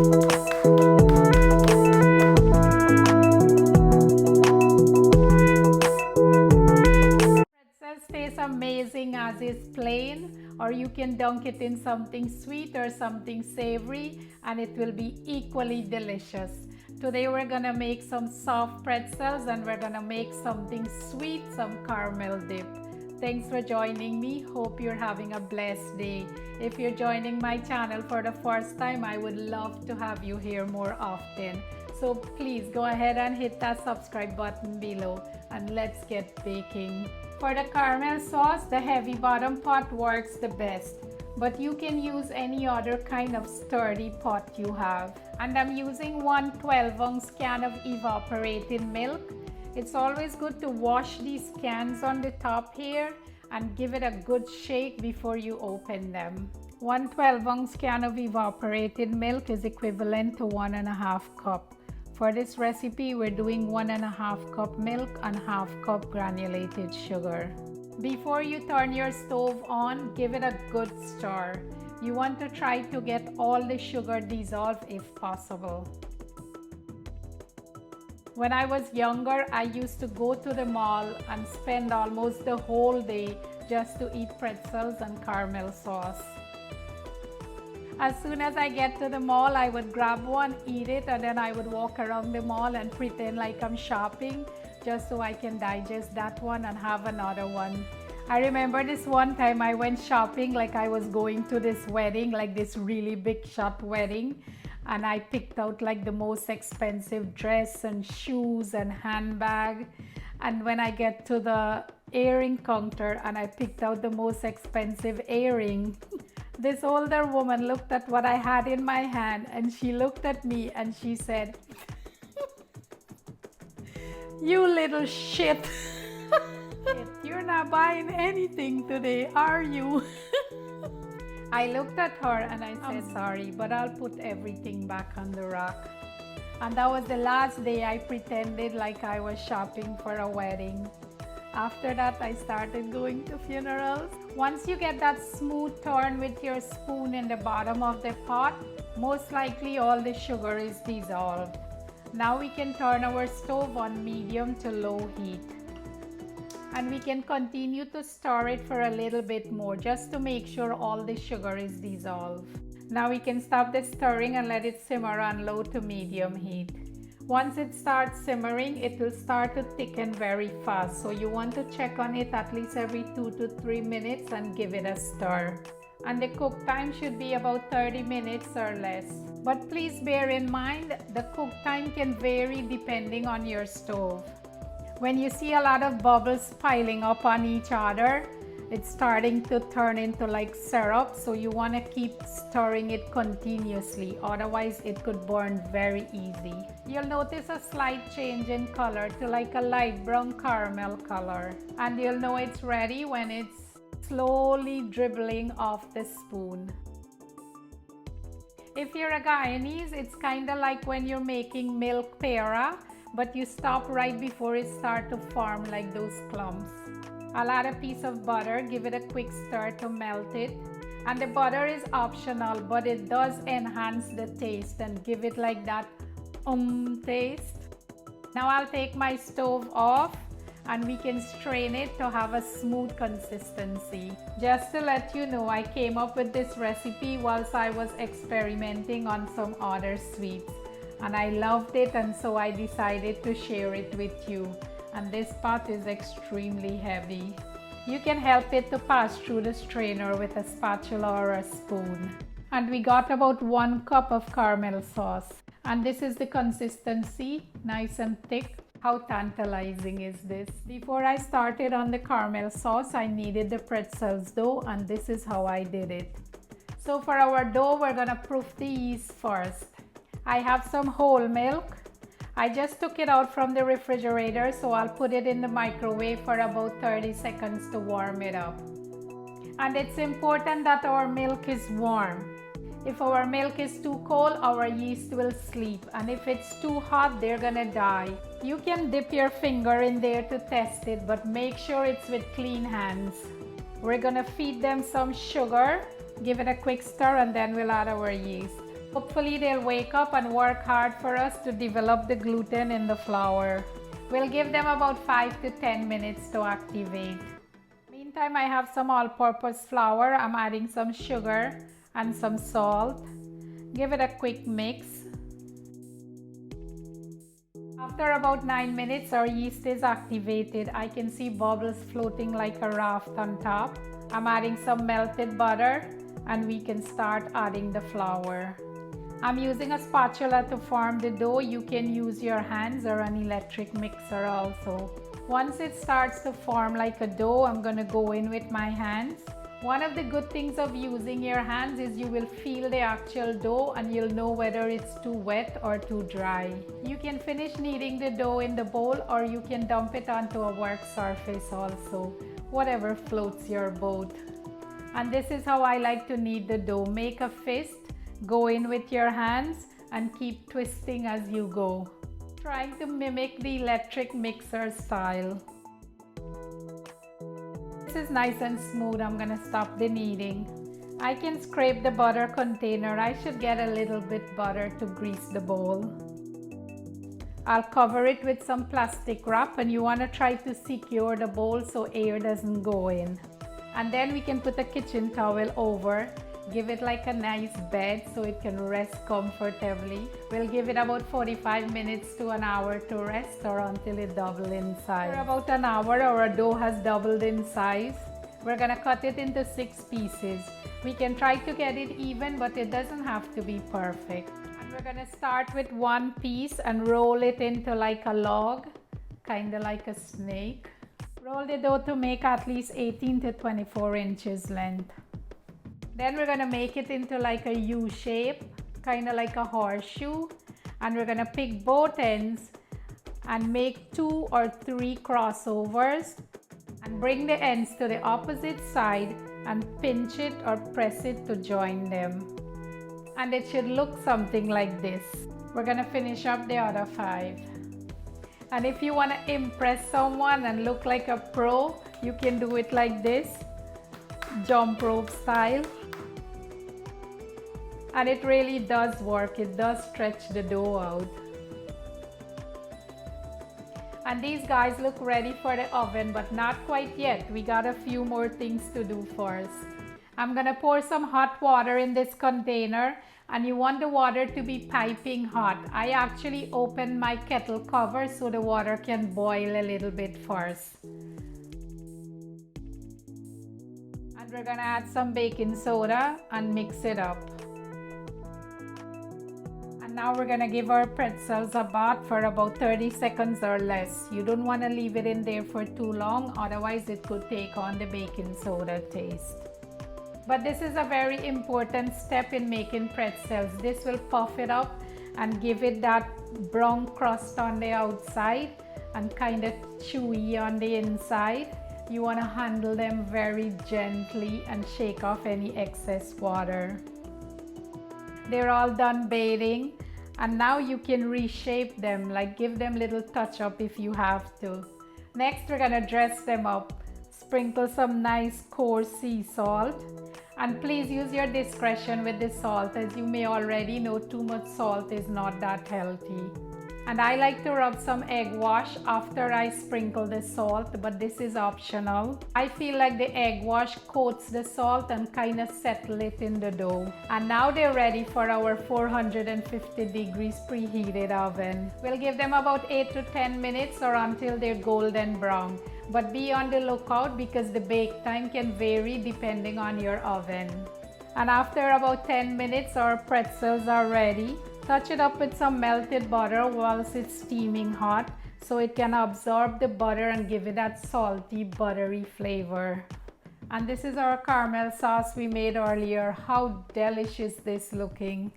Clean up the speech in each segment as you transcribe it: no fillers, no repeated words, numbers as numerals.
Pretzels taste amazing as is plain, or you can dunk it in something sweet or something savory, and it will be equally delicious. Today we're gonna make some soft pretzels, and we're gonna make something sweet, some caramel dip. Thanks for joining me. Hope you're having a blessed day. If you're joining my channel for the first time, I would love to have you here more often. So please go ahead and hit that subscribe button below, and let's get baking. For the caramel sauce, the heavy bottom pot works the best, but you can use any other kind of sturdy pot you have. And I'm using one 12-ounce can of evaporated milk. It's always good to wash these cans on the top here and give it a good shake before you open them. One 12-ounce can of evaporated milk is equivalent to 1.5 cup. For this recipe, we're doing 1.5 cup milk and 1/2 cup granulated sugar. Before you turn your stove on, give it a good stir. You want to try to get all the sugar dissolved if possible. When I was younger, I used to go to the mall and spend almost the whole day just to eat pretzels and caramel sauce. As soon as I get to the mall, I would grab one, eat it, and then I would walk around the mall and pretend like I'm shopping just so I can digest that one and have another one. I remember this one time I went shopping like I was going to this wedding, like this really big shot wedding, and I picked out like the most expensive dress and shoes and handbag. And when I get to the earring counter and I picked out the most expensive earring, this older woman looked at what I had in my hand, and she looked at me and she said, "You little shit. You're not buying anything today, are you?" I looked at her and I said, "I'm sorry, but I'll put everything back on the rack." And that was the last day I pretended like I was shopping for a wedding. After that, I started going to funerals. Once you get that smooth turn with your spoon in the bottom of the pot, most likely all the sugar is dissolved. Now we can turn our stove on medium to low heat. And we can continue to stir it for a little bit more just to make sure all the sugar is dissolved. Now we can stop the stirring and let it simmer on low to medium heat. Once it starts simmering, it will start to thicken very fast. So you want to check on it at least every 2 to 3 minutes and give it a stir. And the cook time should be about 30 minutes or less. But please bear in mind, the cook time can vary depending on your stove. When you see a lot of bubbles piling up on each other, it's starting to turn into like syrup, so you want to keep stirring it continuously, otherwise it could burn very easy. You'll notice a slight change in color to like a light brown caramel color, and you'll know it's ready when it's slowly dribbling off the spoon. If you're a Guyanese, it's kind of like when you're making milk pera, but you stop right before it starts to form like those clumps. I'll add a piece of butter, give it a quick stir to melt it. And the butter is optional, but it does enhance the taste and give it like that taste. Now I'll take my stove off and we can strain it to have a smooth consistency. Just to let you know, I came up with this recipe whilst I was experimenting on some other sweets. And I loved it, and so I decided to share it with you. And this pot is extremely heavy. You can help it to pass through the strainer with a spatula or a spoon. And we got about 1 cup of caramel sauce. And this is the consistency, nice and thick. How tantalizing is this? Before I started on the caramel sauce, I needed the pretzels dough, and this is how I did it. So for our dough, we're gonna proof the yeast first. I have some whole milk. I just took it out from the refrigerator, so I'll put it in the microwave for about 30 seconds to warm it up. And it's important that our milk is warm. If our milk is too cold, our yeast will sleep, and if it's too hot, they're gonna die. You can dip your finger in there to test it, but make sure it's with clean hands. We're gonna feed them some sugar, give it a quick stir, and then we'll add our yeast. Hopefully they'll wake up and work hard for us to develop the gluten in the flour. We'll give them about 5 to 10 minutes to activate. Meantime, I have some all-purpose flour. I'm adding some sugar and some salt. Give it a quick mix. After about 9 minutes, our yeast is activated. I can see bubbles floating like a raft on top. I'm adding some melted butter and we can start adding the flour. I'm using a spatula to form the dough. You can use your hands or an electric mixer also. Once it starts to form like a dough, I'm going to go in with my hands. One of the good things of using your hands is you will feel the actual dough and you'll know whether it's too wet or too dry. You can finish kneading the dough in the bowl or you can dump it onto a work surface also, whatever floats your boat. And this is how I like to knead the dough. Make a fist, go in with your hands and keep twisting as you go, trying to mimic the electric mixer style. This is nice and smooth. I'm gonna stop the kneading. I can scrape the butter container. I should get a little bit butter to grease the bowl. I'll cover it with some plastic wrap and you want to try to secure the bowl so air doesn't go in. And then we can put a kitchen towel over. Give it like a nice bed so it can rest comfortably. We'll give it about 45 minutes to an hour to rest or until it doubles in size. For about an hour, our dough has doubled in size. We're gonna cut it into 6 pieces. We can try to get it even, but it doesn't have to be perfect. And we're gonna start with one piece and roll it into like a log, kind of like a snake. Roll the dough to make at least 18 to 24 inches length. Then we're gonna make it into like a U shape, kind of like a horseshoe. And we're gonna pick both ends and make 2 or 3 crossovers and bring the ends to the opposite side and pinch it or press it to join them. And it should look something like this. We're gonna finish up the other 5. And if you wanna impress someone and look like a pro, you can do it like this, jump rope style. And it really does work. It does stretch the dough out. And these guys look ready for the oven, but not quite yet. We got a few more things to do first. I'm gonna pour some hot water in this container, and you want the water to be piping hot. I actually opened my kettle cover so the water can boil a little bit first. And we're gonna add some baking soda and mix it up. Now we're gonna give our pretzels a bath for about 30 seconds or less. You don't wanna leave it in there for too long, otherwise it could take on the baking soda taste. But this is a very important step in making pretzels. This will puff it up and give it that brown crust on the outside and kind of chewy on the inside. You wanna handle them very gently and shake off any excess water. They're all done bathing, and now you can reshape them, like give them little touch up if you have to. Next, we're gonna dress them up. Sprinkle some nice coarse sea salt, and please use your discretion with the salt. As you may already know, too much salt is not that healthy. And I like to rub some egg wash after I sprinkle the salt, but this is optional. I feel like the egg wash coats the salt and kind of settle it in the dough. And now they're ready for our 450 degrees preheated oven. We'll give them about 8 to 10 minutes or until they're golden brown. But be on the lookout because the bake time can vary depending on your oven. And after about 10 minutes, our pretzels are ready. Touch it up with some melted butter whilst it's steaming hot so it can absorb the butter and give it that salty, buttery flavor. And this is our caramel sauce we made earlier. How delicious this looking.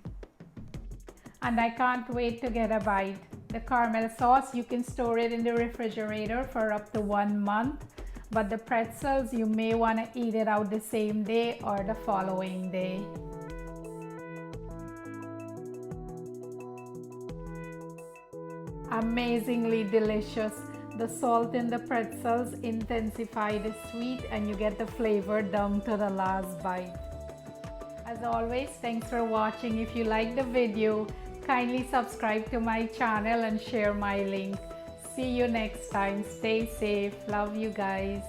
And I can't wait to get a bite. The caramel sauce, you can store it in the refrigerator for up to 1 month. But the pretzels, you may want to eat it out the same day or the following day. Amazingly delicious. The salt in the pretzels intensify the sweet and you get the flavor down to the last bite. As As always, thanks for watching. If you like the video, kindly subscribe to my channel and share my link. See you next time. Stay safe. Love you guys.